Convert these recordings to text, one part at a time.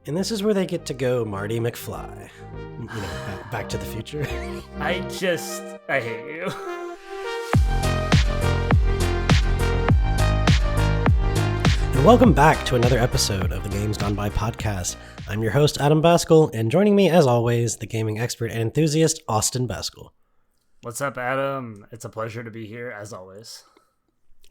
And this is where they get to go Marty McFly. Back to the Future. I hate you. And welcome back to another episode of the Games Gone By podcast. I'm your host, Adam Baskell, and joining me, as always, the gaming expert and enthusiast, Austin Baskell. What's up, Adam? It's a pleasure to be here, as always.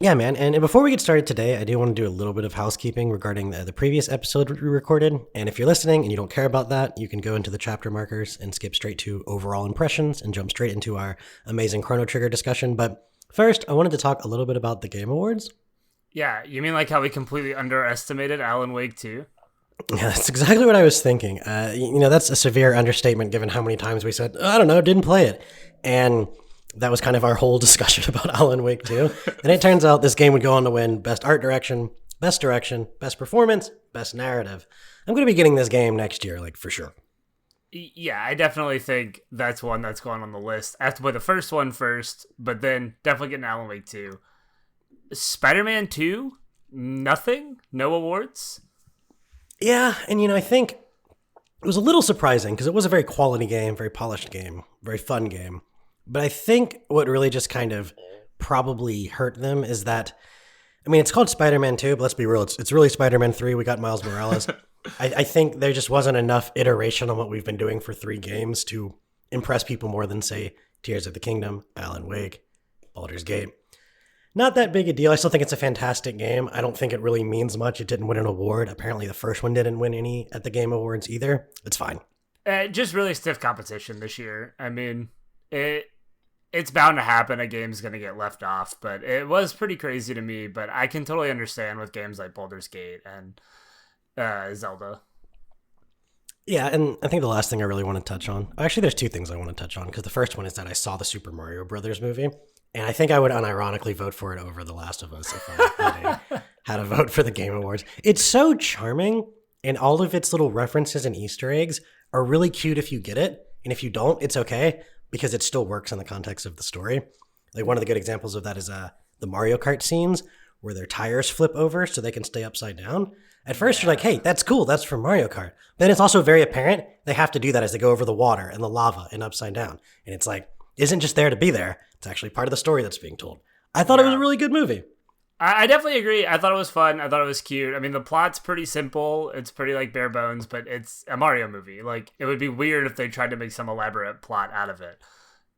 Yeah, man. And before we get started today, I do want to do a little bit of housekeeping regarding the previous episode we recorded. And if you're listening and you don't care about that, you can go into the chapter markers and skip straight to overall impressions and jump straight into our amazing Chrono Trigger discussion. But first, I wanted to talk a little bit about the Game Awards. Yeah, you mean like how we completely underestimated Alan Wake 2? Yeah, that's exactly what I was thinking. That's a severe understatement given how many times we said, I don't know, didn't play it. And that was kind of our whole discussion about Alan Wake 2. And it turns out this game would go on to win Best Art Direction, Best Performance, Best Narrative. I'm going to be getting this game next year, for sure. Yeah, I definitely think that's one that's going on the list. I have to play the first one first, but then definitely getting Alan Wake 2. Spider-Man 2? Nothing? No awards? Yeah, and I think it was a little surprising because it was a very quality game, very polished game, very fun game. But I think what really just kind of probably hurt them is that, it's called Spider-Man 2, but let's be real, it's really Spider-Man 3. We got Miles Morales. I think there just wasn't enough iteration on what we've been doing for 3 games to impress people more than, say, Tears of the Kingdom, Alan Wake, Baldur's Gate. Not that big a deal. I still think it's a fantastic game. I don't think it really means much. It didn't win an award. Apparently the first one didn't win any at the Game Awards either. It's fine. Just really stiff competition this year. It's bound to happen. A game's going to get left off, but it was pretty crazy to me. But I can totally understand with games like Baldur's Gate and Zelda. Yeah, and I think the last thing I really want to touch on, actually there's 2 things I want to touch on, because the first one is that I saw the Super Mario Brothers movie, and I think I would unironically vote for it over The Last of Us if I had to vote for the Game Awards. It's so charming, and all of its little references and Easter eggs are really cute if you get it, and if you don't, it's okay, because it still works in the context of the story. One of the good examples of that is the Mario Kart scenes where their tires flip over so they can stay upside down. At first, you're like, hey, that's cool. That's from Mario Kart. Then it's also very apparent they have to do that as they go over the water and the lava and upside down. And it's isn't just there to be there. It's actually part of the story that's being told. I thought it was a really good movie. I definitely agree. I thought it was fun. I thought it was cute. The plot's pretty simple. It's pretty bare bones, but it's a Mario movie. It would be weird if they tried to make some elaborate plot out of it.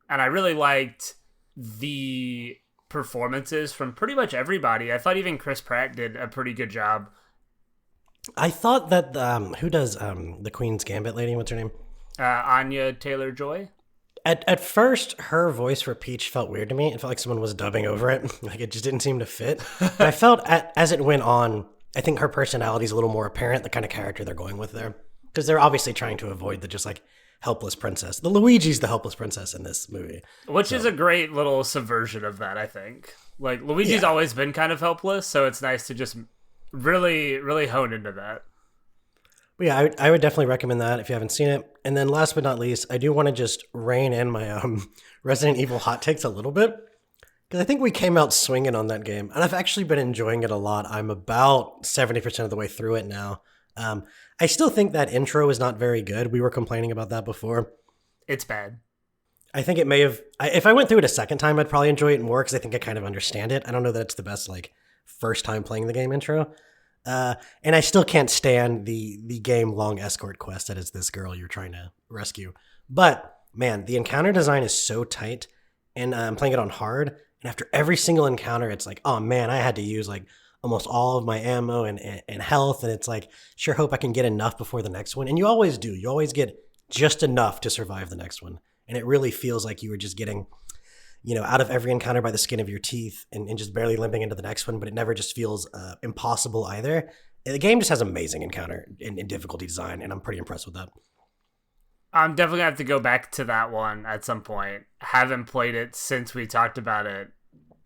And I really liked the performances from pretty much everybody. I thought even Chris Pratt did a pretty good job. I thought that who does the Queen's Gambit lady? What's her name? Anya Taylor-Joy. At first, her voice for Peach felt weird to me. It felt like someone was dubbing over it. It just didn't seem to fit. But I felt as it went on, I think her personality is a little more apparent, the kind of character they're going with there. Because they're obviously trying to avoid the just helpless princess. The Luigi's the helpless princess in this movie. Which is a great little subversion of that, I think. Luigi's always been kind of helpless, so it's nice to just really, really hone into that. But yeah, I would definitely recommend that if you haven't seen it. And then last but not least, I do want to just rein in my Resident Evil hot takes a little bit. Because I think we came out swinging on that game. And I've actually been enjoying it a lot. I'm about 70% of the way through it now. I still think that intro is not very good. We were complaining about that before. It's bad. I think it may have... if I went through it a second time, I'd probably enjoy it more because I think I kind of understand it. I don't know that it's the best, first time playing the game intro. And I still can't stand the game long escort quest that is this girl you're trying to rescue. But, man, the encounter design is so tight, and I'm playing it on hard, and after every single encounter, it's oh man, I had to use almost all of my ammo and health, and it's sure hope I can get enough before the next one. And you always do. You always get just enough to survive the next one. And it really feels like you were just getting, out of every encounter by the skin of your teeth and just barely limping into the next one, but it never just feels impossible either. The game just has amazing encounter and difficulty design, and I'm pretty impressed with that. I'm definitely going to have to go back to that one at some point. Haven't played it since we talked about it.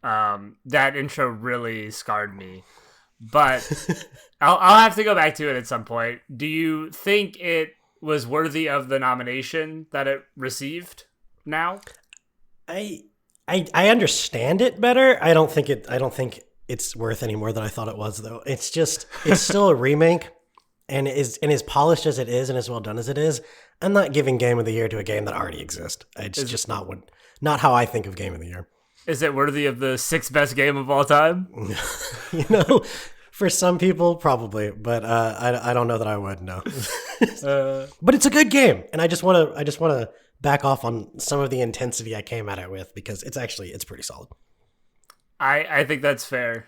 That intro really scarred me, but I'll have to go back to it at some point. Do you think it was worthy of the nomination that it received now? I understand it better. I don't think it's worth any more than I thought it was, though. It's still a remake. and is and as polished as it is and as well done as it is, I'm not giving Game of the Year to a game that already exists. It's just not how I think of Game of the Year. Is it worthy of the sixth best game of all time? You know, for some people, probably, but I don't know that I would. No, but it's a good game, and I just want to back off on some of the intensity I came at it with because it's pretty solid. I think that's fair.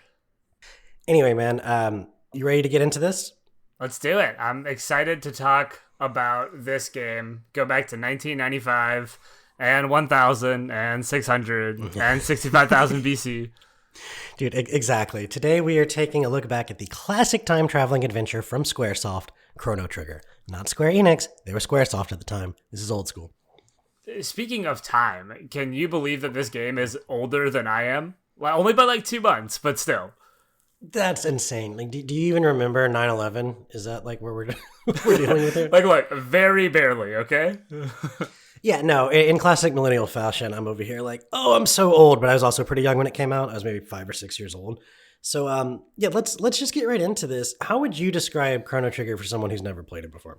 Anyway, man, you ready to get into this? Let's do it. I'm excited to talk about this game. Go back to 1995 and 1000 and 600 and 65,000 BC. Dude, exactly. Today we are taking a look back at the classic time-traveling adventure from Squaresoft, Chrono Trigger. Not Square Enix, they were Squaresoft at the time. This is old school. Speaking of time, can you believe that this game is older than I am? Well, only by like 2 months, but still. That's insane. Like, do you even remember 9/11? Is that like where we're dealing with it? Like, very barely, okay? Yeah, no, in classic millennial fashion, I'm over here like, oh, I'm so old, but I was also pretty young when it came out. I was maybe 5 or 6 years old. So, yeah, let's just get right into this. How would you describe Chrono Trigger for someone who's never played it before?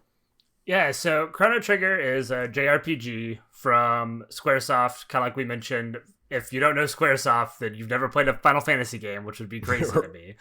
Yeah, so Chrono Trigger is a JRPG from Squaresoft, kind of like we mentioned. If you don't know Squaresoft, then you've never played a Final Fantasy game, which would be crazy to me.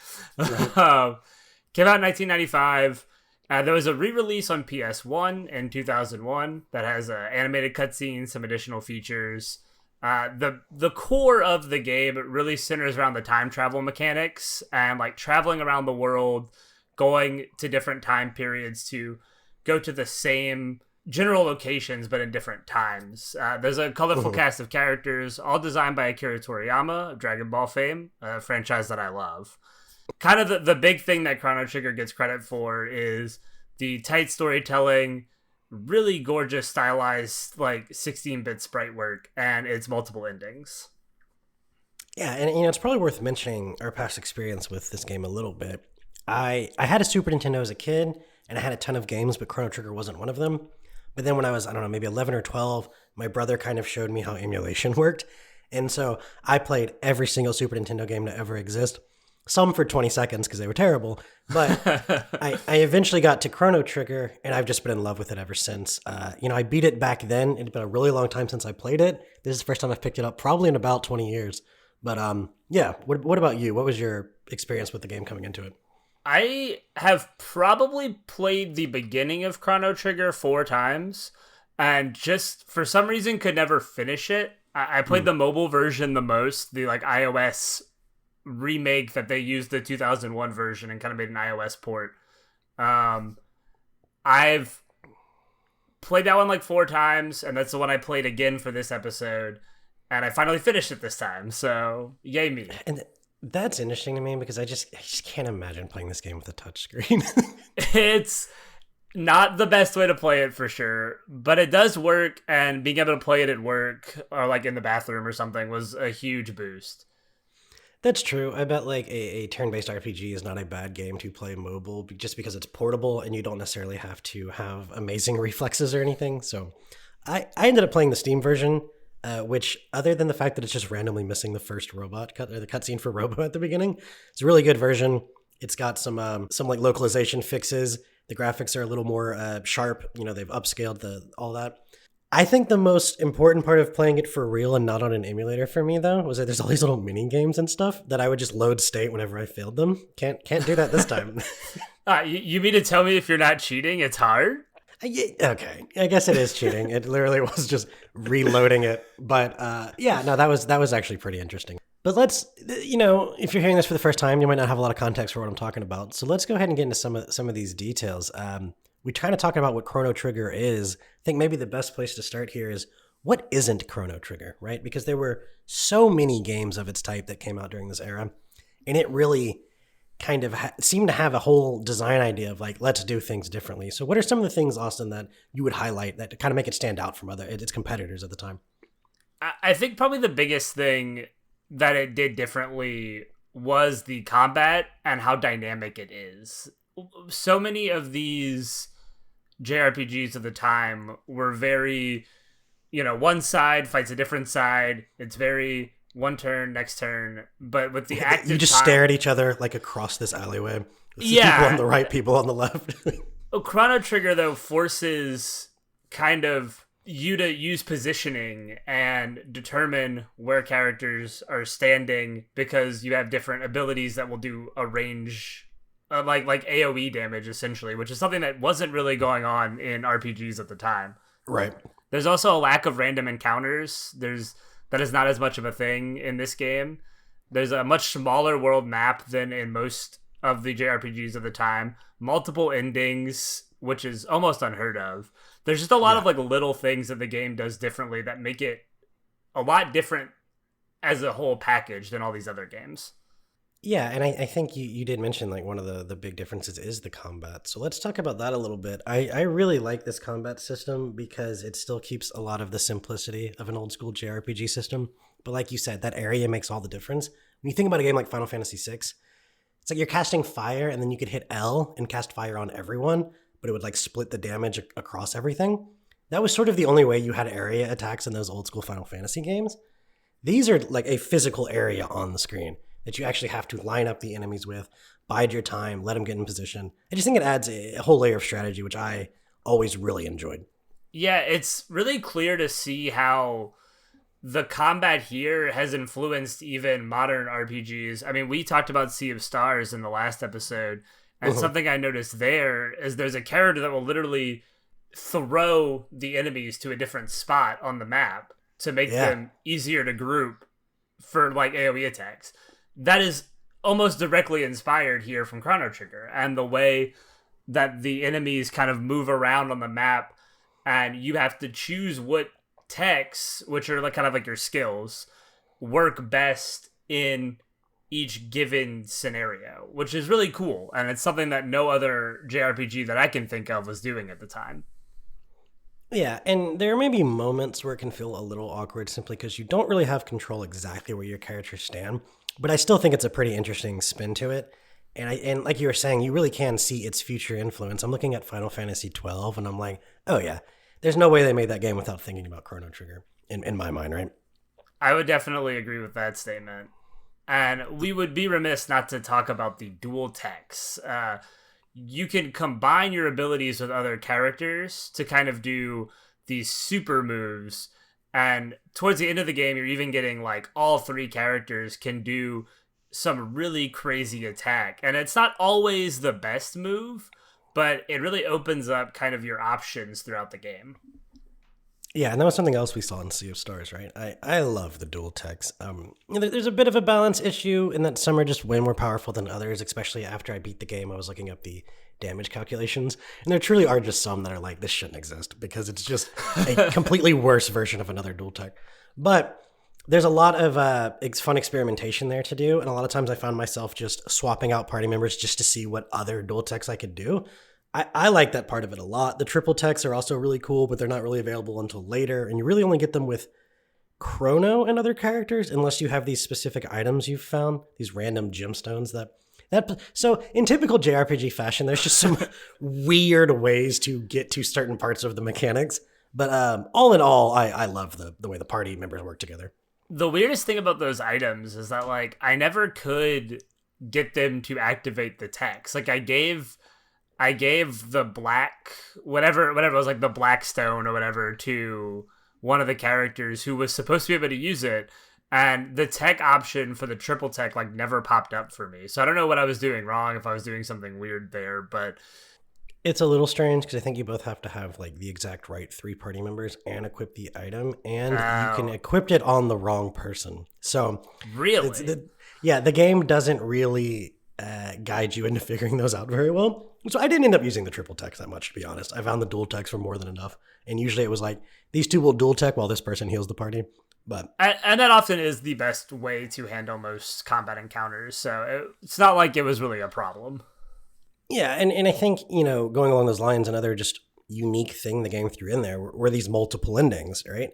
Came out in 1995. There was a re-release on PS1 in 2001 that has animated cutscenes, some additional features. The core of the game really centers around the time travel mechanics and like traveling around the world, going to different time periods to go to the same general locations but in different times. There's a colorful cast of characters, all designed by Akira Toriyama of Dragon Ball fame, a franchise that I love. Kind of the big thing that Chrono Trigger gets credit for is the tight storytelling, really gorgeous stylized like 16-bit sprite work, and its multiple endings. Yeah, and it's probably worth mentioning our past experience with this game a little bit. I had a Super Nintendo as a kid, and I had a ton of games, but Chrono Trigger wasn't one of them. But then when I was, I don't know, maybe 11 or 12, my brother kind of showed me how emulation worked. And so I played every single Super Nintendo game to ever exist. Some for 20 seconds because they were terrible. But I eventually got to Chrono Trigger, and I've just been in love with it ever since. I beat it back then. It had been a really long time since I played it. This is the first time I've picked it up, probably in about 20 years. But yeah, what about you? What was your experience with the game coming into it? I have probably played the beginning of Chrono Trigger 4 times, and just for some reason could never finish it. I played the mobile version the most, the like iOS remake that they used the 2001 version and kind of made an iOS port. I've played that one like 4 times, and that's the one I played again for this episode, and I finally finished it this time, so yay me. And that's interesting to me because I just can't imagine playing this game with a touchscreen. It's not the best way to play it for sure, but it does work, and being able to play it at work or like in the bathroom or something was a huge boost. That's true. I bet like a turn-based RPG is not a bad game to play mobile just because it's portable and you don't necessarily have to have amazing reflexes or anything. So I ended up playing the Steam version, which other than the fact that it's just randomly missing the first robot cut or the cutscene for Robo at the beginning, it's a really good version. It's got some like localization fixes. The graphics are a little more sharp. You know, they've upscaled all that. I think the most important part of playing it for real and not on an emulator for me, though, was that there's all these little mini games and stuff that I would just load state whenever I failed them. Can't do that this time. You mean to tell me if you're not cheating, it's hard? Okay, I guess it is cheating. It literally was just reloading it. But yeah, no, that was actually pretty interesting. But let's, if you're hearing this for the first time, you might not have a lot of context for what I'm talking about. So let's go ahead and get into some of these details. We try to talk about what Chrono Trigger is. I think maybe the best place to start here is what isn't Chrono Trigger, right? Because there were so many games of its type that came out during this era, and it really kind of seemed to have a whole design idea of like, let's do things differently. So what are some of the things, Austin, that you would highlight that to kind of make it stand out from its competitors at the time? I think probably the biggest thing that it did differently was the combat and how dynamic it is. So many of these JRPGs of the time were very, one side fights a different side. It's very one turn, next turn. But with the active you just stare at each other like across this alleyway This is people on the right, people on the left. Chrono Trigger, though, forces kind of you to use positioning and determine where characters are standing because you have different abilities that will do a range, like AoE damage, essentially, which is something that wasn't really going on in RPGs at the time. Right. There's also a lack of random encounters. That is not as much of a thing in this game. There's a much smaller world map than in most of the JRPGs of the time. Multiple endings, which is almost unheard of. There's just a lot of like little things that the game does differently that make it a lot different as a whole package than all these other games. Yeah, and I think you did mention like one of the big differences is the combat. So let's talk about that a little bit. I really like this combat system because it still keeps a lot of the simplicity of an old school JRPG system. But like you said, that area makes all the difference. When you think about a game like Final Fantasy VI, it's like you're casting fire and then you could hit L and cast fire on everyone, but it would like split the damage across everything. That was sort of the only way you had area attacks in those old school Final Fantasy games. These are like a physical area on the screen that you actually have to line up the enemies with, bide your time, let them get in position. I just think it adds a whole layer of strategy, which I always really enjoyed. Yeah, it's really clear to see how the combat here has influenced even modern RPGs. I mean, we talked about Sea of Stars in the last episode, and something I noticed there is there's a character that will literally throw the enemies to a different spot on the map to make them easier to group for like AoE attacks. That is almost directly inspired here from Chrono Trigger, and the way that the enemies kind of move around on the map, and you have to choose what techs, which are like kind of like your skills, work best in each given scenario, which is really cool, and it's something that no other JRPG that I can think of was doing at the time. Yeah, and there may be moments where it can feel a little awkward simply because you don't really have control exactly where your characters stand, but I still think it's a pretty interesting spin to it. And like you were saying, you really can see its future influence. I'm looking at Final Fantasy 12 and I'm like, oh yeah, there's no way they made that game without thinking about Chrono Trigger in my mind, right? I would definitely agree with that statement. And we would be remiss not to talk about the dual techs. You can combine your abilities with other characters to kind of do these super moves. And towards the end of the game, you're even getting like all three characters can do some really crazy attack. And it's not always the best move, but it really opens up kind of your options throughout the game. Yeah, and that was something else we saw in Sea of Stars, right? I love the dual techs. There's a bit of a balance issue in that some are just way more powerful than others, especially after I beat the game. I was looking up the damage calculations, and there truly are just some that are like, this shouldn't exist, because it's just a completely worse version of another dual tech. But there's a lot of fun experimentation there to do, and a lot of times I found myself just swapping out party members just to see what other dual techs I could do. I like that part of it a lot. The triple techs are also really cool, but they're not really available until later, and you really only get them with Chrono and other characters unless you have these specific items you've found, these random gemstones that so in typical JRPG fashion, there's just some weird ways to get to certain parts of the mechanics. But all in all, I love the way the party members work together. The weirdest thing about those items is that like I never could get them to activate the techs. Like I gave the black whatever it was, like the black stone or whatever, to one of the characters who was supposed to be able to use it, and the tech option for the triple tech like never popped up for me. So I don't know what I was doing wrong, if I was doing something weird there, but it's a little strange because I think you both have to have like the exact right 3 party members and equip the item, and you can equip it on the wrong person. So really, the game doesn't really guide you into figuring those out very well. So I didn't end up using the triple tech that much, to be honest. I found the dual techs were more than enough, and usually it was like these two will dual tech while this person heals the party. But and that often is the best way to handle most combat encounters. So it's not like it was really a problem. Yeah, and I think, going along those lines, another just unique thing the game threw in there were these multiple endings, right?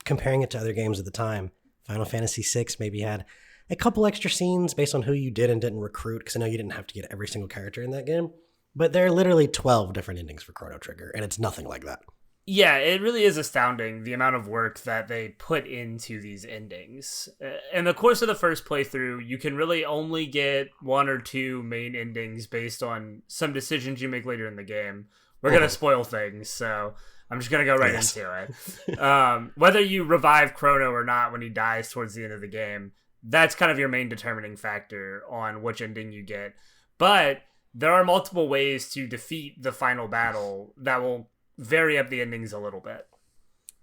Comparing it to other games at the time, Final Fantasy VI maybe had a couple extra scenes based on who you did and didn't recruit, because I know you didn't have to get every single character in that game. But there are literally 12 different endings for Chrono Trigger, and it's nothing like that. Yeah, it really is astounding the amount of work that they put into these endings. In the course of the first playthrough, you can really only get one or two main endings based on some decisions you make later in the game. We're going to spoil things, so I'm just going to go right into it. Whether you revive Chrono or not when he dies towards the end of the game, that's kind of your main determining factor on which ending you get. But there are multiple ways to defeat the final battle that will vary up the endings a little bit.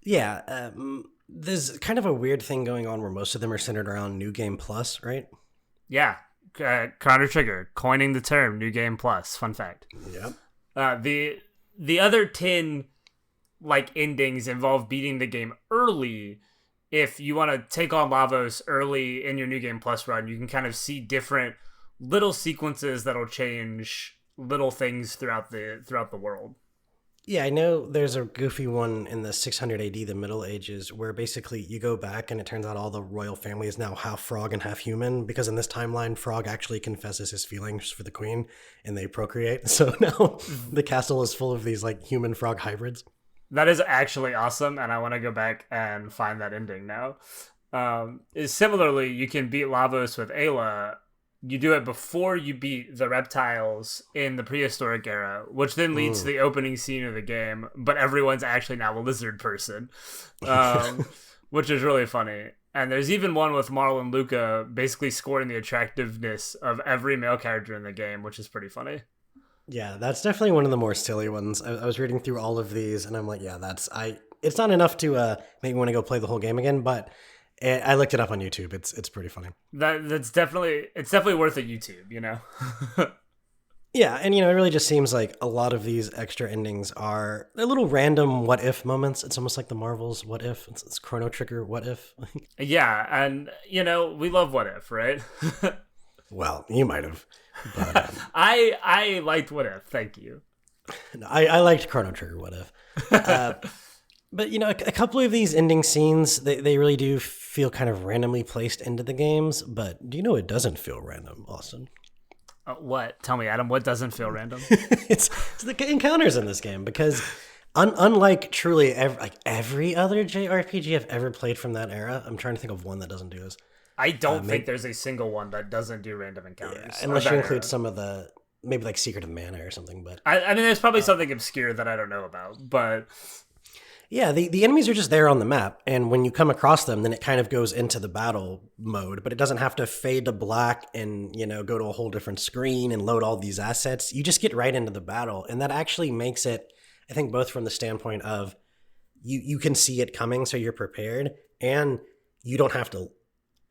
Yeah, there's kind of a weird thing going on where most of them are centered around New Game Plus, right? Yeah, Chrono Trigger coining the term New Game Plus. Fun fact. Yep. The other 10 like endings involve beating the game early. If you want to take on Lavos early in your New Game Plus run, you can kind of see different little sequences that'll change little things throughout the world. Yeah, I know there's a goofy one in the 600 AD, the Middle Ages, where basically you go back and it turns out all the royal family is now half frog and half human, because in this timeline, Frog actually confesses his feelings for the queen and they procreate. So now the castle is full of these like human frog hybrids. That is actually awesome, and I want to go back and find that ending now. Similarly, you can beat Lavos with Ayla. You do it before you beat the reptiles in the prehistoric era, which then leads to the opening scene of the game, but everyone's actually now a lizard person, which is really funny. And there's even one with Marl and Luca basically scoring the attractiveness of every male character in the game, which is pretty funny. Yeah, that's definitely one of the more silly ones. I was reading through all of these, and I'm like, yeah, it's not enough to make me want to go play the whole game again, but I looked it up on YouTube. It's pretty funny. It's definitely worth a YouTube, you know? Yeah, and it really just seems like a lot of these extra endings are they're little random what if moments. It's almost like the Marvels what if. It's Chrono Trigger what if. Yeah, and we love what if, right? Well, you might have. But, I liked what if, thank you. No, I liked Chrono Trigger what if. But, a couple of these ending scenes, they really do feel kind of randomly placed into the games. But do you know it doesn't feel random, Austin? What? Tell me, Adam, what doesn't feel random? it's the encounters in this game. Because unlike truly every other JRPG I've ever played from that era, I'm trying to think of one that doesn't do this. I don't think there's a single one that doesn't do random encounters. Yeah, unless you include some of the, maybe like Secret of Mana or something. But I mean, there's probably something obscure that I don't know about. But yeah, the enemies are just there on the map, and when you come across them, then it kind of goes into the battle mode, but it doesn't have to fade to black and, go to a whole different screen and load all these assets. You just get right into the battle, and that actually makes it, I think, both from the standpoint of you can see it coming, so you're prepared, and you don't have to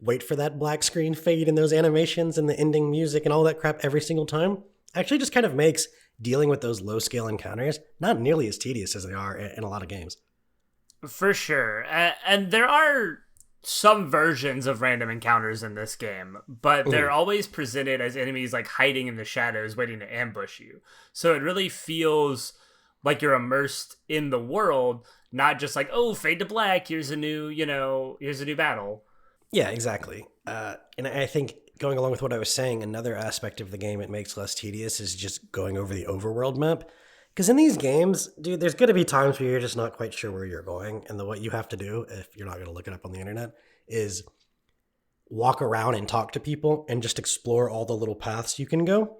wait for that black screen fade and those animations and the ending music and all that crap every single time. Actually just kind of makes dealing with those low-scale encounters not nearly as tedious as they are in a lot of games. For sure. And there are some versions of random encounters in this game, but they're always presented as enemies like hiding in the shadows waiting to ambush you. So it really feels like you're immersed in the world, not just like, oh, fade to black, here's a new battle. Yeah, exactly. And I think going along with what I was saying, another aspect of the game it makes less tedious is just going over the overworld map. Because in these games, dude, there's going to be times where you're just not quite sure where you're going. And what you have to do, if you're not going to look it up on the internet, is walk around and talk to people and just explore all the little paths you can go.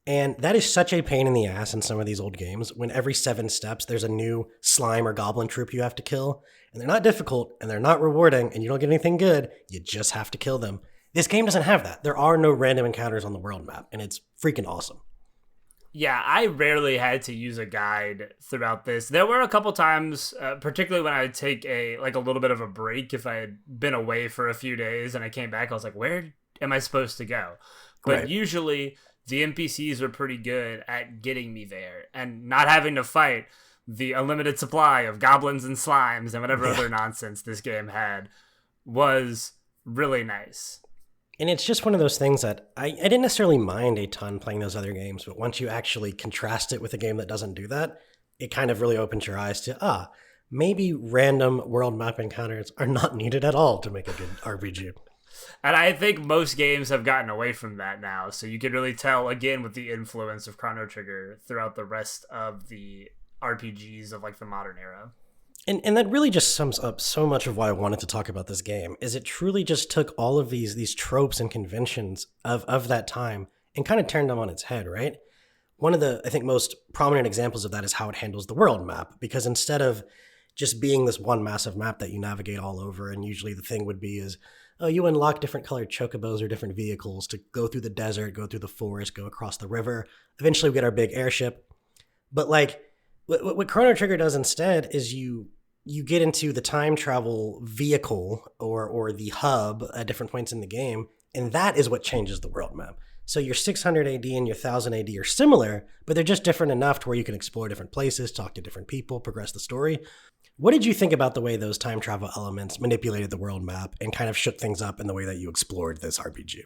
And that is such a pain in the ass in some of these old games when every 7 steps there's a new slime or goblin troop you have to kill. And they're not difficult and they're not rewarding and you don't get anything good. You just have to kill them. This game doesn't have that. There are no random encounters on the world map and it's freaking awesome. Yeah, I rarely had to use a guide throughout this. There were a couple times, particularly when I would take a little bit of a break if I had been away for a few days and I came back, I was like, where am I supposed to go? But usually the NPCs were pretty good at getting me there and not having to fight the unlimited supply of goblins and slimes and whatever other nonsense this game had was really nice. And it's just one of those things that I didn't necessarily mind a ton playing those other games, but once you actually contrast it with a game that doesn't do that, it kind of really opens your eyes to, maybe random world map encounters are not needed at all to make a good RPG. And I think most games have gotten away from that now, so you can really tell, again, with the influence of Chrono Trigger throughout the rest of the RPGs of like the modern era. And that really just sums up so much of why I wanted to talk about this game, is it truly just took all of these tropes and conventions of that time and kind of turned them on its head, right? One of the, I think, most prominent examples of that is how it handles the world map, because instead of just being this one massive map that you navigate all over, and usually the thing would be is, oh, you unlock different colored chocobos or different vehicles to go through the desert, go through the forest, go across the river. Eventually we get our big airship. But like, what Chrono Trigger does instead is you get into the time travel vehicle or the hub at different points in the game, and that is what changes the world map. So your 600 AD and your 1000 AD are similar, but they're just different enough to where you can explore different places, talk to different people, progress the story. What did you think about the way those time travel elements manipulated the world map and kind of shook things up in the way that you explored this RPG?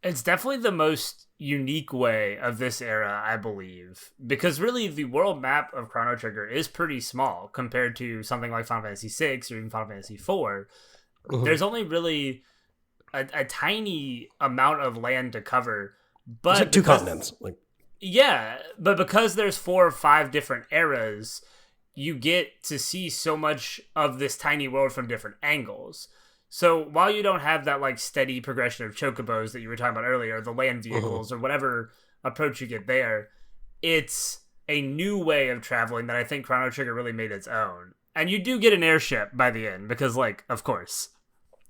It's definitely the most unique way of this era, I believe, because really the world map of Chrono Trigger is pretty small compared to something like Final Fantasy VI or even Final Fantasy IV. Mm-hmm. There's only really a tiny amount of land to cover, but it's like two continents. Yeah, but because there's 4 or 5 different eras, you get to see so much of this tiny world from different angles. So while you don't have that like steady progression of chocobos that you were talking about earlier, the land vehicles or whatever approach you get there, it's a new way of traveling that I think Chrono Trigger really made its own. And you do get an airship by the end because, like, of course.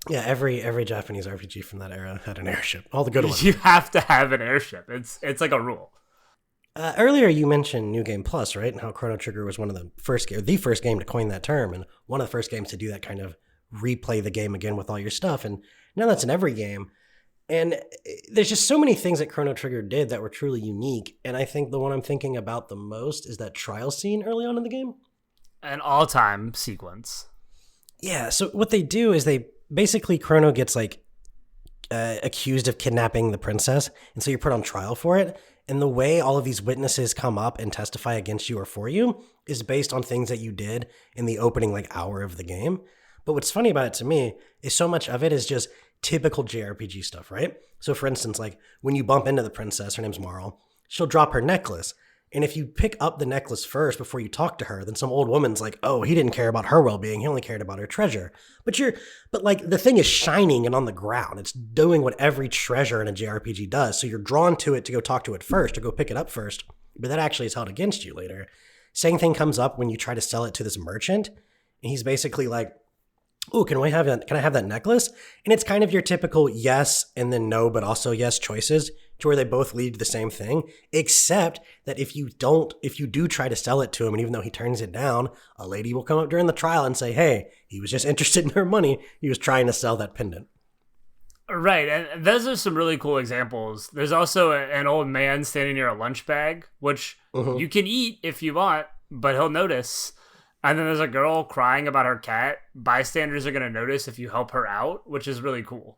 Yeah, every Japanese RPG from that era had an airship. All the good ones. You have to have an airship. It's like a rule. Earlier you mentioned New Game Plus, right? And how Chrono Trigger was one of the first game to coin that term, and one of the first games to do that kind of replay the game again with all your stuff. And now that's in every game. And there's just so many things that Chrono Trigger did that were truly unique. And I think the one I'm thinking about the most is that trial scene early on in the game. An all-time sequence. Yeah, so what they do is they basically, Chrono gets like accused of kidnapping the princess, and so you're put on trial for it. And the way all of these witnesses come up and testify against you or for you is based on things that you did in the opening like hour of the game. But what's funny about it to me is so much of it is just typical JRPG stuff, right? So for instance, like when you bump into the princess, her name's Marl, she'll drop her necklace. And if you pick up the necklace first before you talk to her, then some old woman's like, oh, he didn't care about her well-being. He only cared about her treasure. But like the thing is shining and on the ground. It's doing what every treasure in a JRPG does. So you're drawn to it to go talk to it first or go pick it up first. But that actually is held against you later. Same thing comes up when you try to sell it to this merchant. And he's basically like, oh, can I have that necklace? And it's kind of your typical yes and then no, but also yes choices to where they both lead to the same thing, except that if you do try to sell it to him, and even though he turns it down, a lady will come up during the trial and say, hey, he was just interested in her money. He was trying to sell that pendant. Right, and those are some really cool examples. There's also an old man standing near a lunch bag, which you can eat if you want, but he'll notice. And then there's a girl crying about her cat. Bystanders are going to notice if you help her out, which is really cool.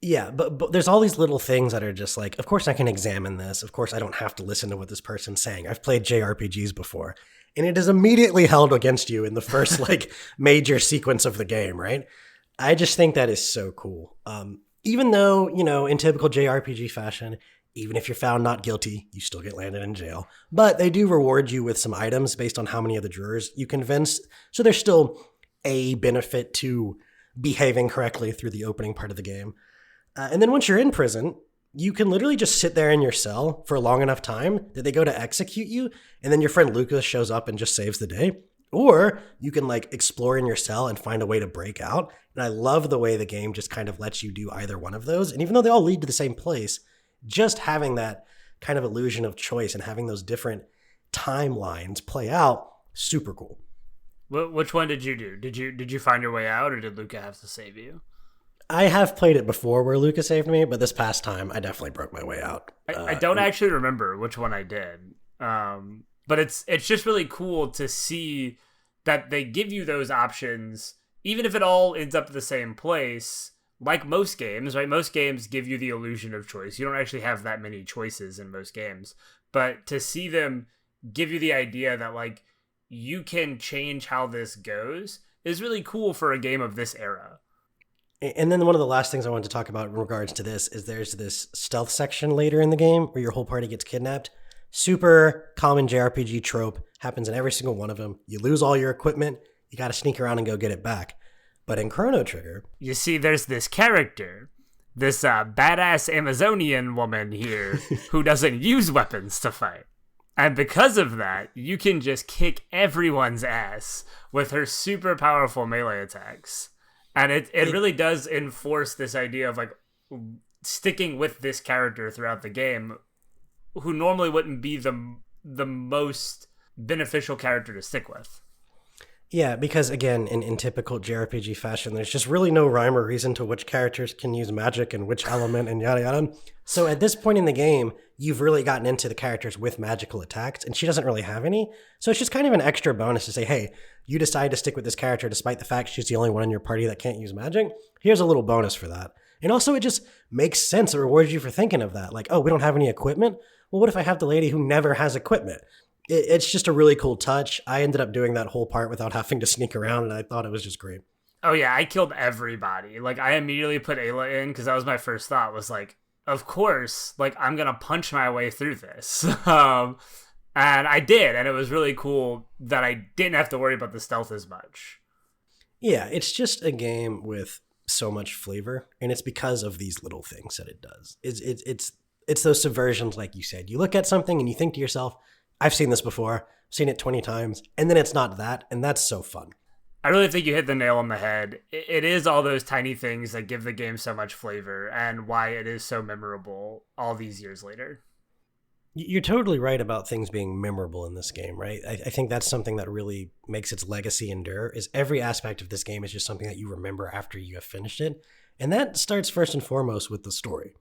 Yeah, but there's all these little things that are just like, of course I can examine this. Of course I don't have to listen to what this person's saying. I've played JRPGs before. And it is immediately held against you in the first like major sequence of the game, right? I just think that is so cool. Even though, in typical JRPG fashion, even if you're found not guilty, you still get landed in jail. But they do reward you with some items based on how many of the jurors you convince. So there's still a benefit to behaving correctly through the opening part of the game. And then once you're in prison, you can literally just sit there in your cell for a long enough time that they go to execute you, and then your friend Lucas shows up and just saves the day. Or you can like explore in your cell and find a way to break out. And I love the way the game just kind of lets you do either one of those. And even though they all lead to the same place, just having that kind of illusion of choice and having those different timelines play out, super cool. Which one did you do? Did you find your way out, or did Luca have to save you? I have played it before where Luca saved me, but this past time I definitely broke my way out. I don't actually remember which one I did. But it's just really cool to see that they give you those options, even if it all ends up at the same place. Like most games, right? Most games give you the illusion of choice. You don't actually have that many choices in most games. But to see them give you the idea that like you can change how this goes is really cool for a game of this era. And then one of the last things I wanted to talk about in regards to this is there's this stealth section later in the game where your whole party gets kidnapped. super common JRPG trope, happens in every single one of them. You lose all your equipment, you got to sneak around and go get it back. But in Chrono Trigger, you see, there's this character, this badass Amazonian woman here who doesn't use weapons to fight. And because of that, you can just kick everyone's ass with her super powerful melee attacks. And it really does enforce this idea of like sticking with this character throughout the game, who normally wouldn't be the most beneficial character to stick with. Yeah, because again, in typical JRPG fashion, there's just really no rhyme or reason to which characters can use magic and which element and yada yada. So at this point in the game, you've really gotten into the characters with magical attacks, and she doesn't really have any. So it's just kind of an extra bonus to say, hey, you decide to stick with this character despite the fact she's the only one in your party that can't use magic. Here's a little bonus for that. And also it just makes sense. It rewards you for thinking of that. Like, oh, we don't have any equipment? Well, what if I have the lady who never has equipment? It's just a really cool touch. I ended up doing that whole part without having to sneak around, and I thought it was just great. Oh yeah, I killed everybody. Like, I immediately put Ayla in because that was my first thought, was like, of course, like, I'm gonna punch my way through this. And I did, and it was really cool that I didn't have to worry about the stealth as much. Yeah, it's just a game with so much flavor, and it's because of these little things that it does. It's those subversions, like you said. You look at something and you think to yourself, I've seen this before, I've seen it 20 times, and then it's not that, and that's so fun. I really think you hit the nail on the head. It is all those tiny things that give the game so much flavor and why it is so memorable all these years later. You're totally right about things being memorable in this game, right? I think that's something that really makes its legacy endure, is every aspect of this game is just something that you remember after you have finished it. And that starts first and foremost with the story.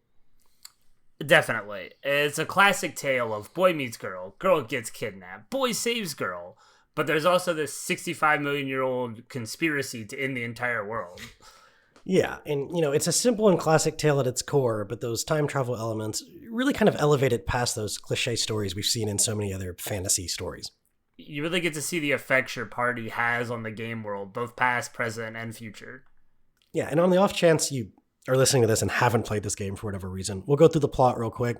Definitely. It's a classic tale of boy meets girl, girl gets kidnapped, boy saves girl. But there's also this 65 million year old conspiracy to end the entire world. Yeah, and it's a simple and classic tale at its core, but those time travel elements really kind of elevate it past those cliche stories we've seen in so many other fantasy stories. You really get to see the effects your party has on the game world, both past, present, and future. Yeah, and on the off chance you are listening to this and haven't played this game for whatever reason, we'll go through the plot real quick.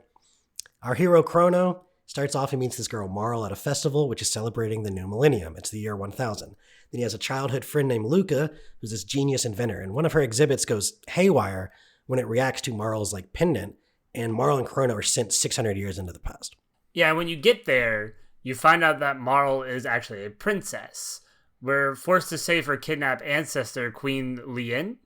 Our hero, Chrono, starts off and meets this girl, Marl, at a festival which is celebrating the new millennium. It's the year 1000. Then he has a childhood friend named Luca, who's this genius inventor, and one of her exhibits goes haywire when it reacts to Marl's pendant, and Marl and Chrono are sent 600 years into the past. Yeah, when you get there, you find out that Marl is actually a princess. We're forced to save her kidnapped ancestor, Queen Lien.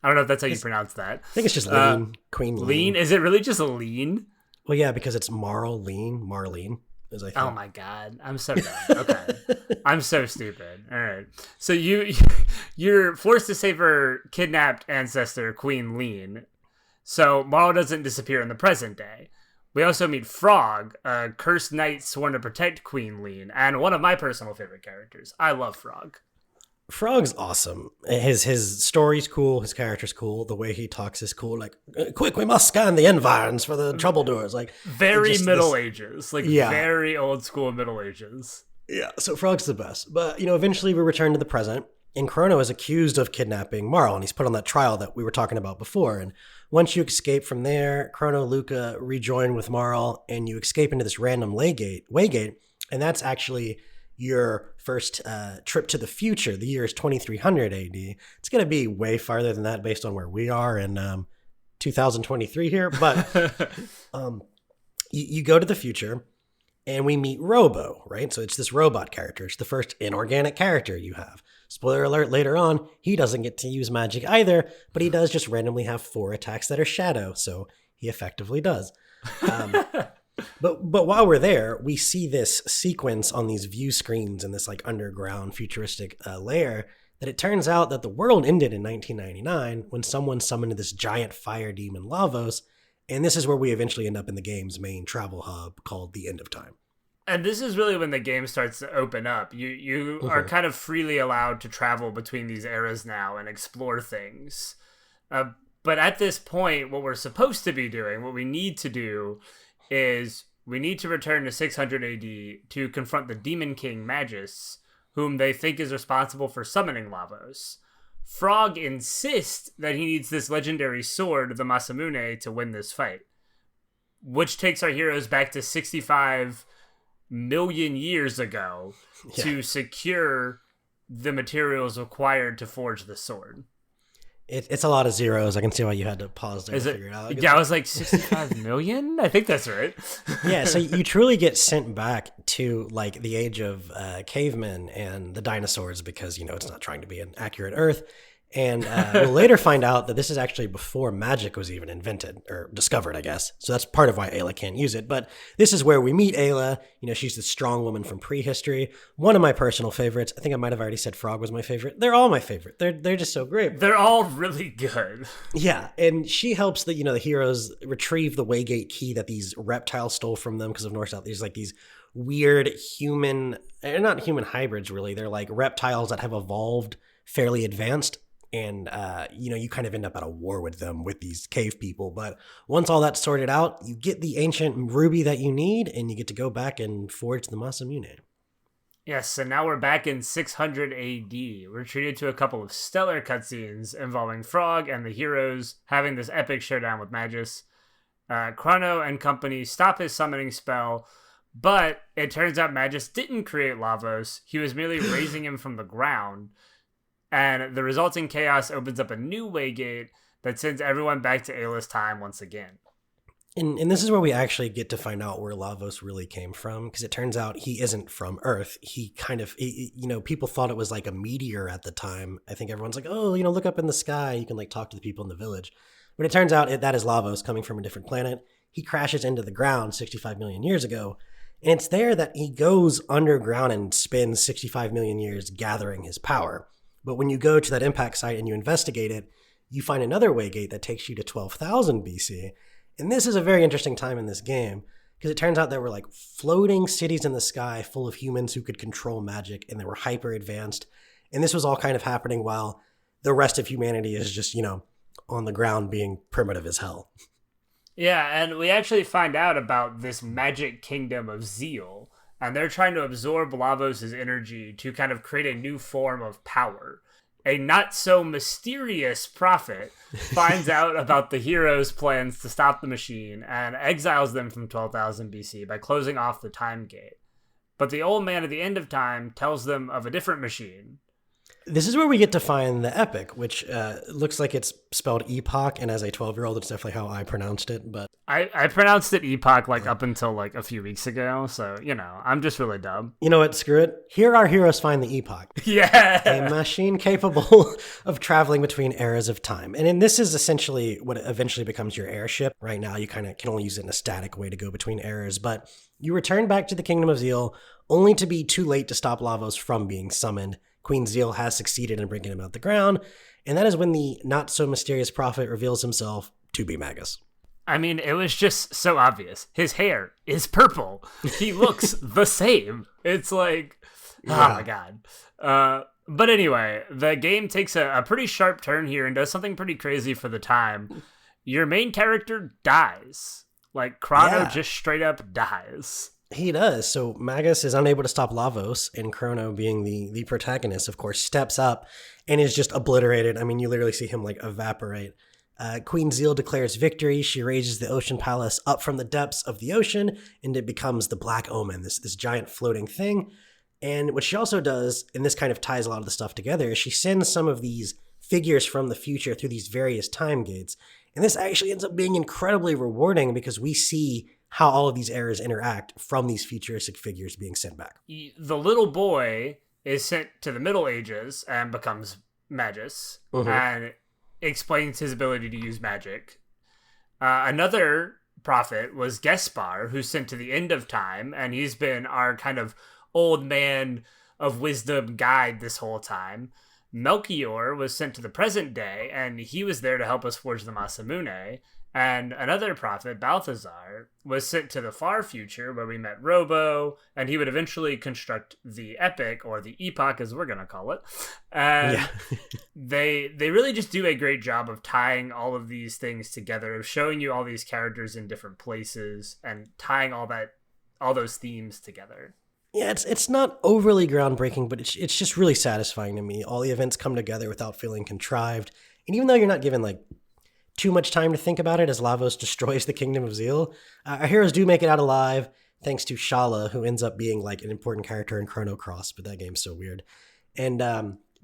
I don't know if that's how you pronounce that. I think it's just Lean. Queen Lean. Lean? Is it really just a Lean? Well, yeah, because it's Marlene, as I think. Oh my god, I'm so dumb. Okay. I'm so stupid. All right. So you're forced to save her kidnapped ancestor, Queen Lean. So Marl doesn't disappear in the present day. We also meet Frog, a cursed knight sworn to protect Queen Lean, and one of my personal favorite characters. I love Frog. Frog's awesome. His story's cool. His character's cool. The way he talks is cool. Like, quick, we must scan the environs for the troubledoors. Like, very Middle Ages. Very old school Middle Ages. Yeah, so Frog's the best. But, eventually we return to the present, and Chrono is accused of kidnapping Marl, and he's put on that trial that we were talking about before. And once you escape from there, Chrono, Luca rejoin with Marl, and you escape into this random waygate, and that's actually your first trip to the future. The year is 2300 AD. It's going to be way farther than that based on where we are in 2023 here. But you go to the future and we meet Robo, right? So it's this robot character. It's the first inorganic character you have. Spoiler alert, later on, he doesn't get to use magic either, but he does just randomly have 4 attacks that are shadow. So he effectively does. But while we're there, we see this sequence on these view screens in this underground futuristic layer that it turns out that the world ended in 1999 when someone summoned this giant fire demon Lavos, and this is where we eventually end up in the game's main travel hub called the End of Time. And this is really when the game starts to open up. You are kind of freely allowed to travel between these eras now and explore things. But at this point, what we're supposed to be doing, what we need to do, is we need to return to 600 AD to confront the Demon King Magus, whom they think is responsible for summoning Lavos. Frog insists that he needs this legendary sword, the Masamune, to win this fight. which takes our heroes back to 65 million years ago to secure the materials required to forge the sword. It's a lot of zeros. I can see why you had to pause there to figure it out. Yeah, I was like, 65 million? I think that's right. Yeah, so you truly get sent back to like the age of cavemen and the dinosaurs because, it's not trying to be an accurate Earth. And we'll later find out that this is actually before magic was even invented or discovered, I guess. So that's part of why Ayla can't use it. But this is where we meet Ayla. She's the strong woman from prehistory. One of my personal favorites. I think I might have already said Frog was my favorite. They're all my favorite. They're just so great. They're all really good. Yeah, and she helps the heroes retrieve the Waygate key that these reptiles stole from them because of North-South. There's like these weird human, not human hybrids really. They're like reptiles that have evolved fairly advanced. And, you kind of end up at a war with them, with these cave people. But once all that's sorted out, you get the ancient ruby that you need, and you get to go back and forge the Masamune. Yes, so now we're back in 600 AD. We're treated to a couple of stellar cutscenes involving Frog and the heroes having this epic showdown with Magus. Chrono and company stop his summoning spell, but it turns out Magus didn't create Lavos. He was merely raising him from the ground. And the resulting chaos opens up a new Waygate that sends everyone back to Ayla's time once again. And this is where we actually get to find out where Lavos really came from, because it turns out he isn't from Earth. He kind of, people thought it was like a meteor at the time. I think everyone's like, oh, look up in the sky. You can like talk to the people in the village. But it turns out that is Lavos coming from a different planet. He crashes into the ground 65 million years ago. And it's there that he goes underground and spends 65 million years gathering his power. But when you go to that impact site and you investigate it, you find another Waygate that takes you to 12,000 BC. And this is a very interesting time in this game because it turns out there were like floating cities in the sky full of humans who could control magic, and they were hyper advanced. And this was all kind of happening while the rest of humanity is just, on the ground being primitive as hell. Yeah, and we actually find out about this magic kingdom of Zeal. And they're trying to absorb Lavos' energy to kind of create a new form of power. A not-so-mysterious prophet finds out about the heroes' plans to stop the machine and exiles them from 12,000 BC by closing off the time gate. But the old man at the end of time tells them of a different machine. This is where we get to find the epic, which looks like it's spelled epoch, and as a 12-year-old, it's definitely how I pronounced it. But I pronounced it epoch up until a few weeks ago, so I'm just really dumb. You know what? Screw it. Here our heroes find the epoch. Yeah, a machine capable of traveling between eras of time, and this is essentially what eventually becomes your airship. Right now, you kind of can only use it in a static way to go between eras, but you return back to the Kingdom of Zeal only to be too late to stop Lavos from being summoned. Queen Zeal has succeeded in bringing him out the ground, and that is when the not-so-mysterious prophet reveals himself to be Magus. I mean, it was just so obvious. His hair is purple. He looks the same. It's like, oh my god. But anyway, the game takes a pretty sharp turn here and does something pretty crazy for the time. Your main character dies. Chrono just straight up dies. He does. So Magus is unable to stop Lavos, and Chrono, being the protagonist, of course, steps up and is just obliterated. I mean, you literally see him evaporate. Queen Zeal declares victory. She raises the ocean palace up from the depths of the ocean, and it becomes the Black Omen, this giant floating thing. And what she also does, and this kind of ties a lot of the stuff together, is she sends some of these figures from the future through these various time gates. And this actually ends up being incredibly rewarding because we see how all of these eras interact from these futuristic figures being sent back. The little boy is sent to the Middle Ages and becomes Magus, and explains his ability to use magic. Another prophet was Gespar, who's sent to the end of time, and he's been our kind of old man of wisdom guide this whole time. Melchior was sent to the present day, and he was there to help us forge the Masamune. And another prophet, Balthazar, was sent to the far future where we met Robo, and he would eventually construct the epic, or the epoch as we're going to call it. And they really just do a great job of tying all of these things together, of showing you all these characters in different places and tying all those themes together. Yeah, it's not overly groundbreaking, but it's just really satisfying to me. All the events come together without feeling contrived. And even though you're not given too much time to think about it as Lavos destroys the Kingdom of Zeal. Our heroes do make it out alive, thanks to Shala, who ends up being like an important character in Chrono Cross, but that game's so weird. And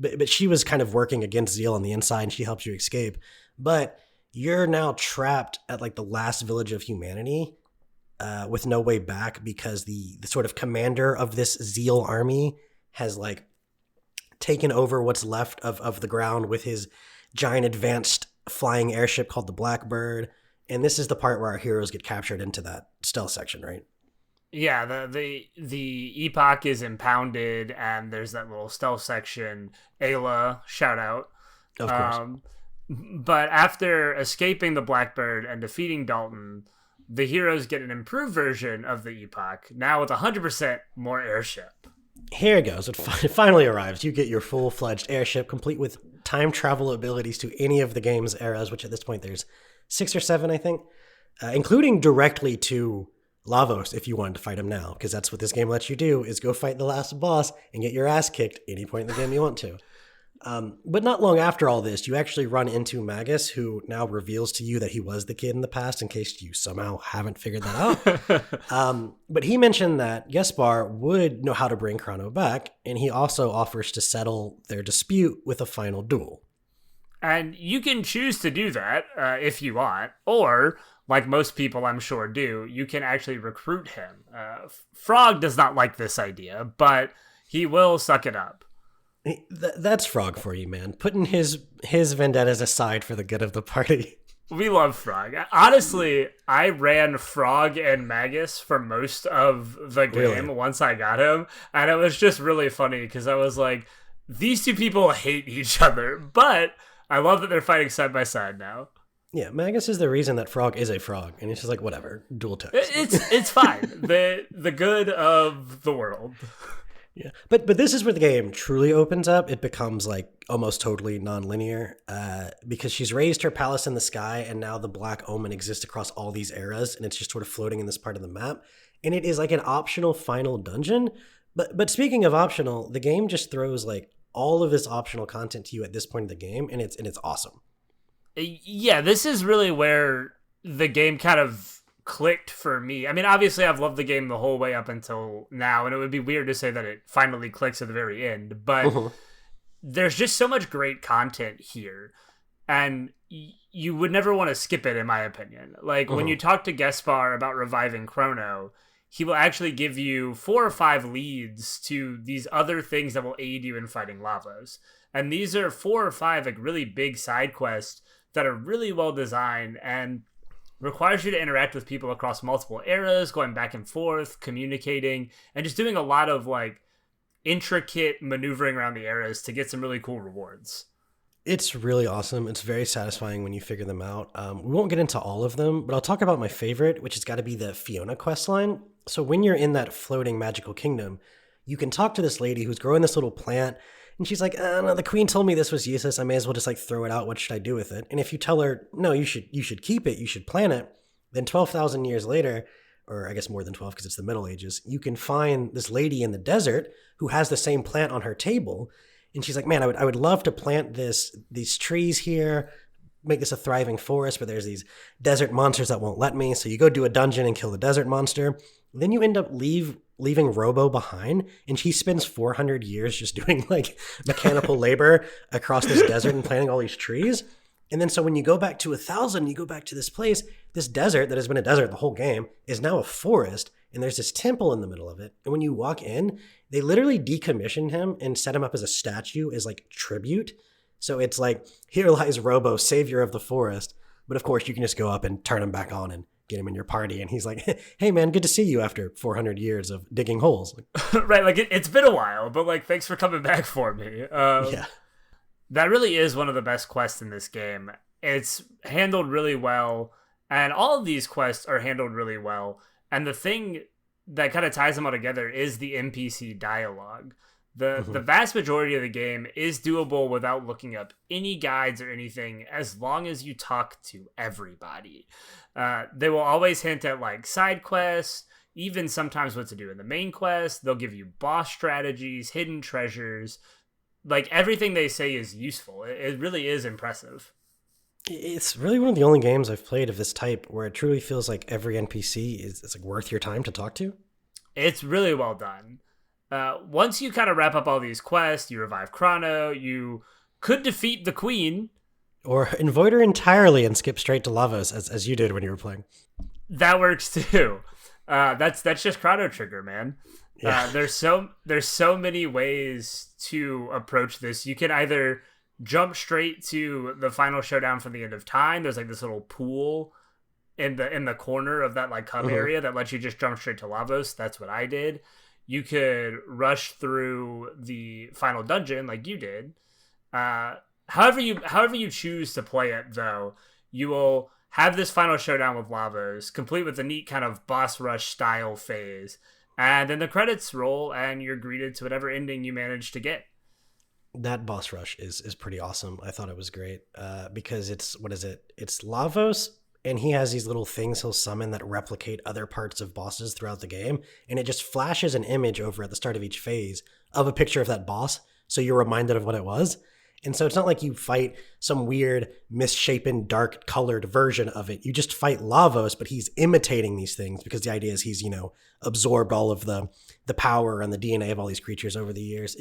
but she was kind of working against Zeal on the inside, and she helps you escape. But you're now trapped at like the last village of humanity, with no way back, because the sort of commander of this Zeal army has like taken over what's left of the ground with his giant advanced flying airship called the Blackbird. And this is the part where our heroes get captured into that stealth section, right? Yeah, the epoch is impounded, and there's that little stealth section. Ayla, shout out. Of course. But after escaping the Blackbird and defeating Dalton, the heroes get an improved version of the epoch, now with 100% more airship. Here it goes. It finally arrives. You get your full-fledged airship, complete with time travel abilities to any of the game's eras, which at this point there's 6 or 7, I think, including directly to Lavos if you wanted to fight him now, because that's what this game lets you do, is go fight the last boss and get your ass kicked any point in the game you want to. But not long after all this, you actually run into Magus, who now reveals to you that he was the kid in the past, in case you somehow haven't figured that out. But he mentioned that Gaspar would know how to bring Chrono back, and he also offers to settle their dispute with a final duel. And you can choose to do that if you want, or, like most people I'm sure do, you can actually recruit him. Frog does not like this idea, but he will suck it up. That's Frog for you, man. Putting his vendettas aside for the good of the party. We love Frog. Honestly, I ran Frog and Magus for most of the game once I got him, and it was just really funny because I was like, these two people hate each other, but I love that they're fighting side by side now. Yeah, Magus is the reason that Frog is a frog, and it's just like, whatever, dual text. It's fine. The good of the world. Yeah, but this is where the game truly opens up. It becomes like almost totally non-linear, because she's raised her palace in the sky, and now the Black Omen exists across all these eras, and it's just sort of floating in this part of the map. And it is like an optional final dungeon. But speaking of optional, the game just throws like all of this optional content to you at this point of the game, and it's awesome. Yeah, this is really where the game kind of clicked for me. I mean, obviously I've loved the game the whole way up until now, and it would be weird to say that it finally clicks at the very end, but there's just so much great content here, and you would never want to skip it, in my opinion. Like, when you talk to Gaspar about reviving Chrono, he will actually give you 4 or 5 leads to these other things that will aid you in fighting Lavos. And these are 4 or 5 like really big side quests that are really well designed and requires you to interact with people across multiple eras, going back and forth, communicating, and just doing a lot of like intricate maneuvering around the eras to get some really cool rewards. It's really awesome. It's very satisfying when you figure them out. We won't get into all of them, but I'll talk about my favorite, which has got to be the Fiona questline. So when you're in that floating magical kingdom, you can talk to this lady who's growing this little plant, and she's like, no, the queen told me this was useless. I may as well just like throw it out. What should I do with it? And if you tell her, no, you should keep it, you should plant it, then 12,000 years later, or I guess more than 12 because it's the Middle Ages, you can find this lady in the desert who has the same plant on her table. And she's like, man, I would love to plant these trees here, make this a thriving forest, but there's these desert monsters that won't let me. So you go do a dungeon and kill the desert monster. Then you end up leaving Robo behind, and she spends 400 years just doing like mechanical labor across this desert and planting all these trees. And then so when you go back to 1,000, you go back to this place, this desert that has been a desert the whole game is now a forest, and there's this temple in the middle of it. And when you walk in, they literally decommission him and set him up as a statue as like tribute. So it's like, here lies Robo, savior of the forest. But of course, you can just go up and turn him back on and get him in your party. And he's like, hey man, good to see you after 400 years of digging holes. Right, like it's been a while, but like, thanks for coming back for me. Yeah. That really is one of the best quests in this game. It's handled really well, and all of these quests are handled really well. And the thing that kind of ties them all together is the NPC dialogue. The vast majority of the game is doable without looking up any guides or anything, as long as you talk to everybody. They will always hint at like side quests, even sometimes what to do in the main quest. They'll give you boss strategies, hidden treasures. Like, everything they say is useful. It really is impressive. It's really one of the only games I've played of this type where it truly feels like every NPC is like worth your time to talk to. It's really well done. Once you kind of wrap up all these quests, you revive Chrono, you could defeat the queen. Or avoid her entirely and skip straight to Lavos, as you did when you were playing. That works too. That's just Chrono Trigger, man. Yeah. There's so many ways to approach this. You can either jump straight to the final showdown from the end of time. There's like this little pool in the corner of that like hub area that lets you just jump straight to Lavos. That's what I did. You could rush through the final dungeon like you did. However you choose to play it, though, you will have this final showdown with Lavos, complete with a neat kind of boss rush style phase, and then the credits roll, and you're greeted to whatever ending you manage to get. That boss rush is pretty awesome. I thought it was great because what is it? It's Lavos, and he has these little things he'll summon that replicate other parts of bosses throughout the game, and it just flashes an image over at the start of each phase of a picture of that boss, so you're reminded of what it was. And so it's not like you fight some weird, misshapen, dark-colored version of it. You just fight Lavos, but he's imitating these things because the idea is he's, absorbed all of the power and the DNA of all these creatures over the years.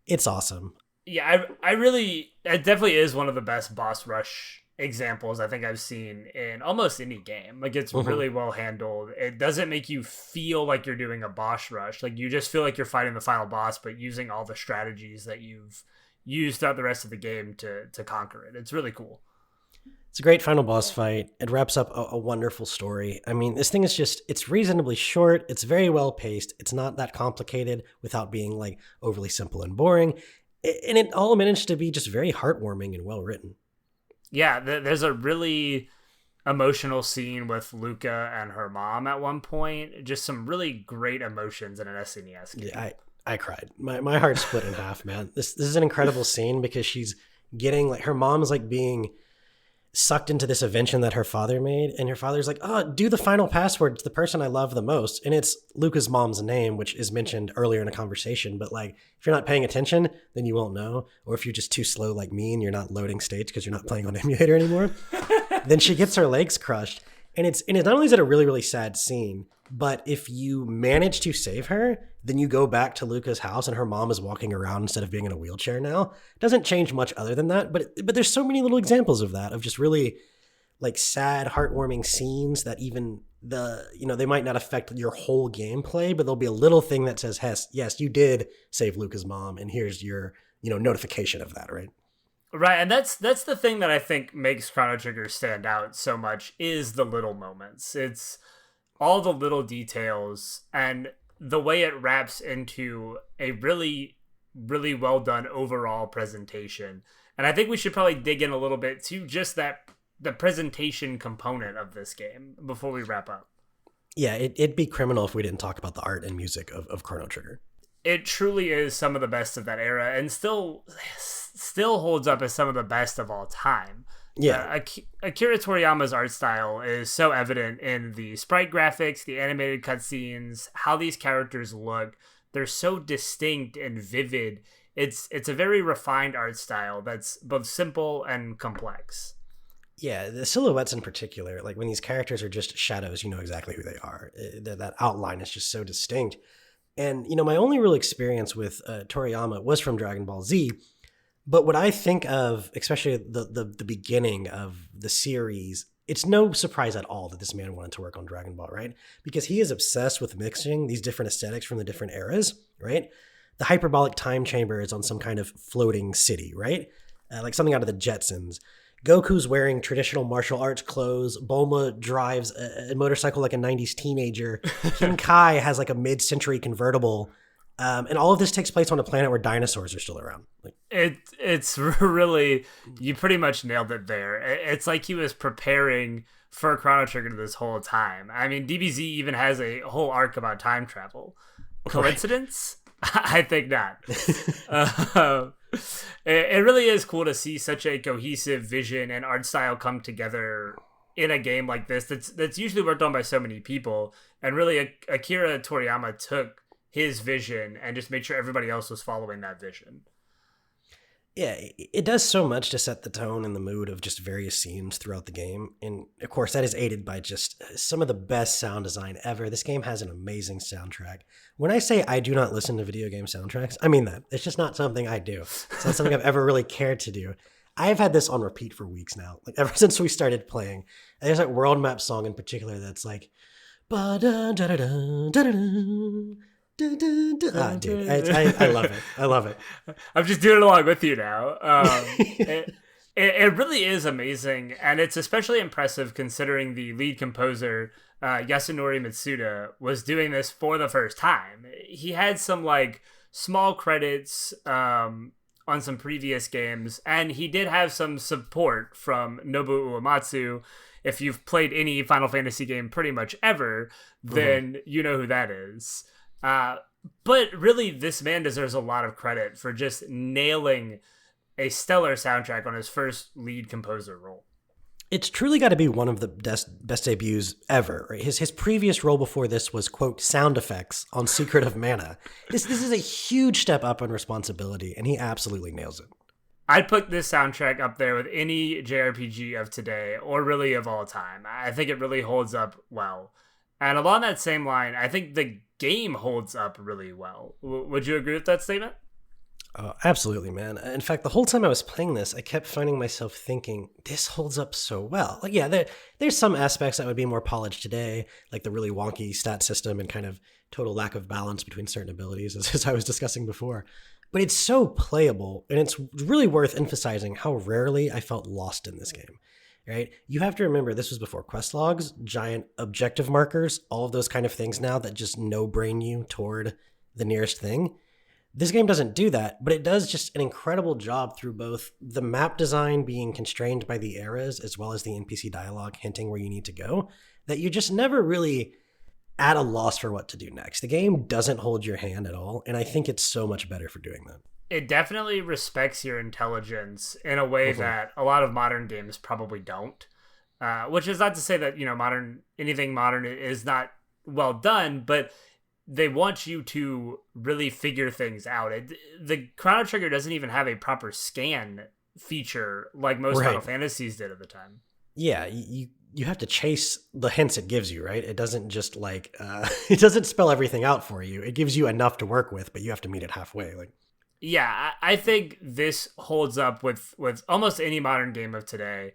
It's awesome. Yeah, it definitely is one of the best boss rush examples I think I've seen in almost any game. Like, it's really well handled. It doesn't make you feel like you're doing a boss rush. Like, you just feel like you're fighting the final boss, but using all the strategies that you've used throughout the rest of the game to conquer it. It's really cool. It's a great final boss fight. It wraps up a wonderful story. I mean, this thing is it's reasonably short. It's very well paced. It's not that complicated without being like overly simple and boring. And it all managed to be just very heartwarming and well written. Yeah, there's a really emotional scene with Luca and her mom at one point. Just some really great emotions in an SNES game. Yeah, I cried. My heart split in half, man. This is an incredible scene because she's getting like her mom's like being sucked into this invention that her father made, and her father's like, "Oh, do the final password to the person I love the most," and it's Luca's mom's name, which is mentioned earlier in a conversation. But like, if you're not paying attention, then you won't know, or if you're just too slow like me and you're not loading states because you're not playing on emulator anymore, then she gets her legs crushed, and it's not only is it a really really sad scene. But if you manage to save her, then you go back to Luca's house and her mom is walking around instead of being in a wheelchair now. It doesn't change much other than that, but there's so many little examples of that, of just really like sad, heartwarming scenes that even they might not affect your whole gameplay, but there'll be a little thing that says, yes, you did save Luca's mom, and here's your, notification of that, right? Right, and that's the thing that I think makes Chrono Trigger stand out so much is the little moments. It's all the little details and the way it wraps into a really, really well done overall presentation. And I think we should probably dig in a little bit to just the presentation component of this game before we wrap up. Yeah, it'd be criminal if we didn't talk about the art and music of Chrono Trigger. It truly is some of the best of that era and still holds up as some of the best of all time. Yeah. Akira Toriyama's art style is so evident in the sprite graphics, the animated cutscenes, how these characters look. They're so distinct and vivid. It's a very refined art style that's both simple and complex. Yeah, the silhouettes in particular, like when these characters are just shadows, you know exactly who they are. That outline is just so distinct. And, my only real experience with Toriyama was from Dragon Ball Z. But what I think of, especially the beginning of the series, it's no surprise at all that this man wanted to work on Dragon Ball, right? Because he is obsessed with mixing these different aesthetics from the different eras, right? The hyperbolic time chamber is on some kind of floating city, right? Like something out of the Jetsons. Goku's wearing traditional martial arts clothes. Bulma drives a motorcycle like a 90s teenager. King Kai has like a mid-century convertible. And all of this takes place on a planet where dinosaurs are still around. It's really, you pretty much nailed it there. It's like he was preparing for Chrono Trigger this whole time. I mean, DBZ even has a whole arc about time travel. Coincidence? Right. I think not. It really is cool to see such a cohesive vision and art style come together in a game like this that's usually worked on by so many people. And really, Akira Toriyama took his vision and just made sure everybody else was following that vision. Yeah, it does so much to set the tone and the mood of just various scenes throughout the game. And of course, that is aided by just some of the best sound design ever. This game has an amazing soundtrack. When I say I do not listen to video game soundtracks, I mean that. It's just not something I do. It's not something I've ever really cared to do. I've had this on repeat for weeks now, like ever since we started playing. And there's that world map song in particular that's like, dude, I love it. I love it. I'm just doing it along with you now. It really is amazing, and it's especially impressive considering the lead composer, Yasunori Mitsuda, was doing this for the first time. He had some like small credits on some previous games, and he did have some support from Nobuo Uematsu. If you've played any Final Fantasy game pretty much ever, then you know who that is. But really, this man deserves a lot of credit for just nailing a stellar soundtrack on his first lead composer role. It's truly got to be one of the best debuts ever. Right? His previous role before this was, quote, sound effects on Secret of Mana. This is a huge step up in responsibility, and he absolutely nails it. I'd put this soundtrack up there with any JRPG of today, or really of all time. I think it really holds up well. And along that same line, I think the game holds up really well. Would you agree with that statement? Oh, absolutely, man. In fact, the whole time I was playing this, I kept finding myself thinking, this holds up so well. Like, yeah, there's some aspects that would be more polished today, like the really wonky stat system and kind of total lack of balance between certain abilities, as I was discussing before. But it's so playable, and it's really worth emphasizing how rarely I felt lost in this game. Right? You have to remember this was before quest logs, giant objective markers, all of those kind of things now that just no-brain you toward the nearest thing. This game doesn't do that, but it does just an incredible job through both the map design being constrained by the eras as well as the NPC dialogue hinting where you need to go, that you just never really at a loss for what to do next. The game doesn't hold your hand at all, and I think it's so much better for doing that. It definitely respects your intelligence in a way that a lot of modern games probably don't. Which is not to say that, anything modern is not well done, but they want you to really figure things out. The Chrono Trigger doesn't even have a proper scan feature like most Final Fantasies did at the time. Yeah, you have to chase the hints it gives you, right? It doesn't just it doesn't spell everything out for you. It gives you enough to work with, but you have to meet it halfway. Yeah, I think this holds up with almost any modern game of today.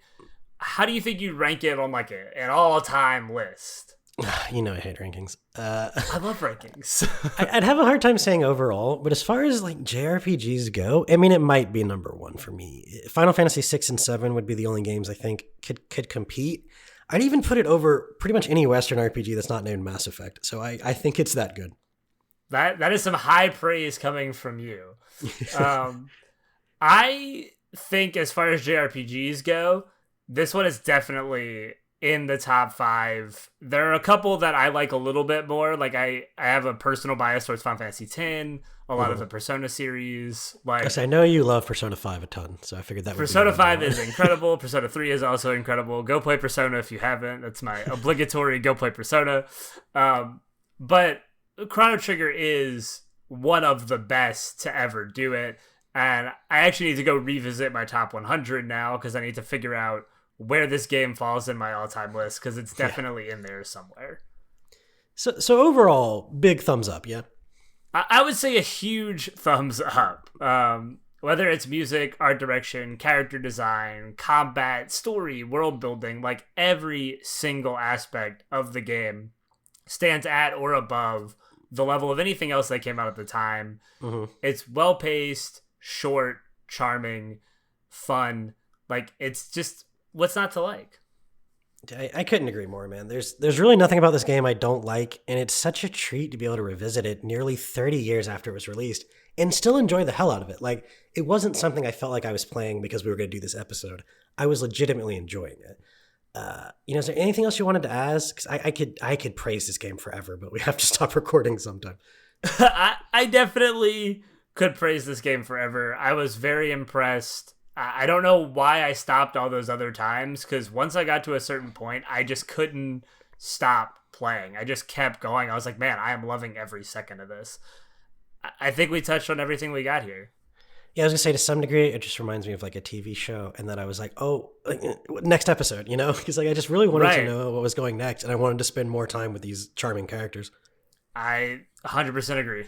How do you think you'd rank it on an all-time list? I hate rankings. I love rankings. I'd have a hard time saying overall, but as far as JRPGs go, I mean, it might be number one for me. Final Fantasy 6 and 7 would be the only games I think could compete. I'd even put it over pretty much any Western RPG that's not named Mass Effect. So I think it's that good. That is some high praise coming from you. I think as far as JRPGs go, this one is definitely in the top 5. There are a couple that I like a little bit more. I have a personal bias towards Final Fantasy X, a lot of the Persona series. Yes, I know you love Persona 5 a ton, so I figured that would Persona 5 is incredible. Persona 3 is also incredible. Go play Persona if you haven't. That's my obligatory go play Persona. But Chrono Trigger is one of the best to ever do it. And I actually need to go revisit my top 100 now because I need to figure out where this game falls in my all-time list because it's definitely in there somewhere. So overall, big thumbs up, yeah? I would say a huge thumbs up. Whether it's music, art direction, character design, combat, story, world building, every single aspect of the game stands at or above the level of anything else that came out at the time. It's well-paced, short, charming, fun. It's just, what's not to like? I couldn't agree more, man. There's really nothing about this game I don't like, and it's such a treat to be able to revisit it nearly 30 years after it was released and still enjoy the hell out of it. It wasn't something I felt like I was playing because we were going to do this episode. I was legitimately enjoying it. Is there anything else you wanted to ask? Because I could praise this game forever, but we have to stop recording sometime. I definitely could praise this game forever. I was very impressed. I don't know why I stopped all those other times, because once I got to a certain point, I just couldn't stop playing. I just kept going. I was like, man, I am loving every second of this. I think we touched on everything we got here. Yeah, I was gonna say to some degree, it just reminds me of like a TV show, and then I was like, oh, like, next episode, you know? Because like I just really wanted to know what was going next, and I wanted to spend more time with these charming characters. I 100% agree.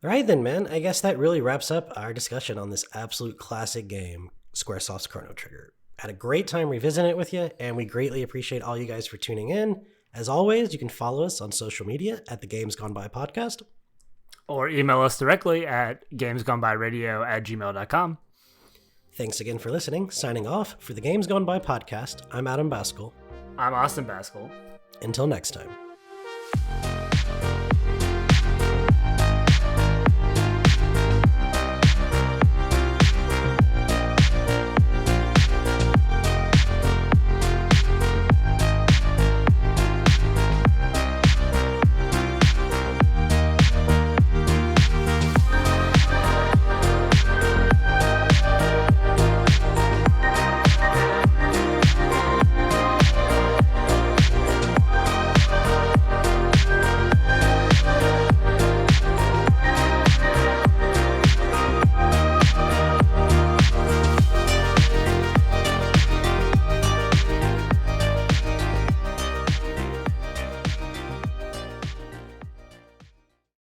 All right, then, man. I guess that really wraps up our discussion on this absolute classic game, Squaresoft's Chrono Trigger. Had a great time revisiting it with you, and we greatly appreciate all you guys for tuning in. As always, you can follow us on social media at the Games Gone By Podcast. Or email us directly at gamesgonbyradio@gmail.com. Thanks again for listening. Signing off for the Games Gone By Podcast, I'm Adam Baskell. I'm Austin Baskell. Until next time.